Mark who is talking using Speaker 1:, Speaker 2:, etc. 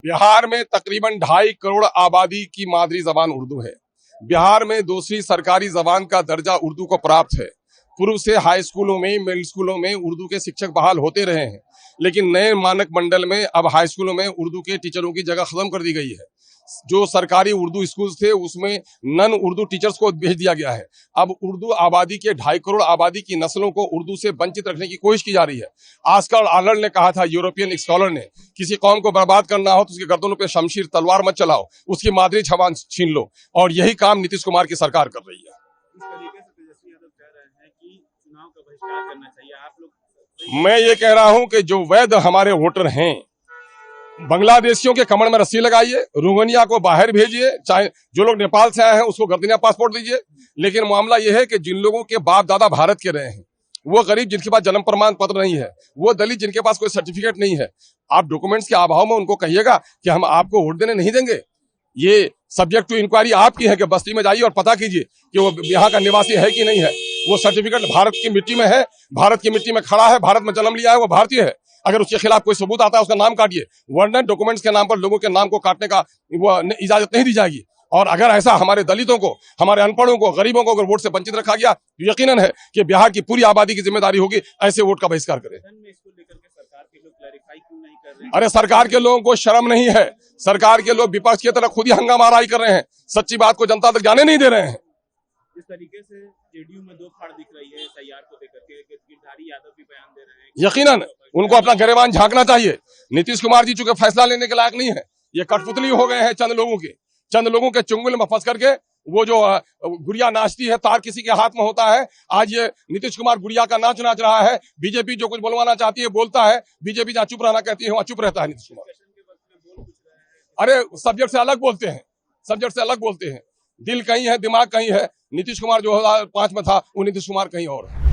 Speaker 1: बिहार में तकरीबन 2.5 करोड़ आबादी की मादरी जबान उर्दू है। बिहार में दूसरी सरकारी जबान का दर्जा उर्दू को प्राप्त है। पूर्व से हाई स्कूलों में, मिडिल स्कूलों में उर्दू के शिक्षक बहाल होते रहे हैं, लेकिन नए मानक मंडल में अब हाई स्कूलों में उर्दू के टीचरों की जगह खत्म कर दी गई है। जो सरकारी उर्दू स्कूल थे उसमें नन उर्दू टीचर्स को भेज दिया गया है। अब उर्दू आबादी के 2.5 करोड़ आबादी की नस्लों को उर्दू से वंचित रखने की कोशिश की जा रही है। आजकल आर्लैंड ने कहा था, यूरोपियन स्कॉलर ने, किसी कौम को बर्बाद करना हो तो उसके गर्दनों पे शमशीर तलवार मत चलाओ, उसकी मादरी जबान छीन लो। और यही काम नीतीश कुमार की सरकार कर रही है।
Speaker 2: इस तरीके से तेजस्वी यादव कह रहे हैं कि चुनाव का बहिष्कार करना चाहिए। आप लोग,
Speaker 1: मैं ये कह रहा हूं कि जो वैध हमारे वोटर हैं, बांग्लादेशियों के कमर में रस्सी लगाइए, रोहिंग्या को बाहर भेजिए, चाहे जो लोग नेपाल से आए हैं उसको गर्दनिया पासपोर्ट दीजिए। लेकिन मामला यह है कि जिन लोगों के बाप दादा भारत के रहे हैं, वो गरीब जिनके पास जन्म प्रमाण पत्र नहीं है, वो दलित जिनके पास कोई सर्टिफिकेट नहीं है, आप डॉक्यूमेंट्स के अभाव में उनको कहिएगा कि हम आपको वोट देने नहीं देंगे। ये सब्जेक्ट टू इंक्वायरी आपकी है कि बस्ती में जाइए और पता कीजिए कि वो यहाँ का निवासी है कि नहीं है। वो सर्टिफिकेट भारत की मिट्टी में है, भारत की मिट्टी में खड़ा है, भारत में जन्म लिया है, वो भारतीय है। अगर उसके खिलाफ कोई सबूत आता है उसका नाम काटिए, वरना डॉक्यूमेंट्स के नाम पर लोगों के नाम को काटने का वो इजाजत नहीं दी जाएगी। और अगर ऐसा हमारे दलितों को, हमारे अनपढ़ों को, गरीबों को अगर वोट से वंचित रखा गया तो यकीनन है कि बिहार की पूरी आबादी की जिम्मेदारी होगी ऐसे वोट का बहिष्कार करें। अरे सरकार के लोगों को शर्म नहीं है। सरकार के लोग विपक्ष की तरह खुद ही हंगामाराई कर रहे हैं, सच्ची बात को जनता तक जाने नहीं दे रहे हैं।
Speaker 2: इस तरीके से जेडीयू में दो फाड़ दिख रही है एसआईआर को लेकर के, गिरधारी यादव भी बयान दे रहे हैं।
Speaker 1: यकीनन उनको अपना गिरेबान झांकना चाहिए। नीतीश कुमार जी चूंकि फैसला लेने के लायक नहीं है, ये कठपुतली हो गए हैं चंद लोगों के चुंगल में फंस करके। वो जो गुड़िया नाचती है, तार किसी के हाथ में होता है, आज ये नीतीश कुमार गुड़िया का नाच नाच रहा है। बीजेपी जो कुछ बोलवाना चाहती है बोलता है, बीजेपी जहाँ चुप रहना कहती है वहाँ चुप रहता है नीतीश कुमार। अरे सब्जेक्ट से अलग बोलते हैं, दिल कहीं है दिमाग कहीं है। नीतीश कुमार 2005 में था, वो नीतीश कुमार कहीं और है।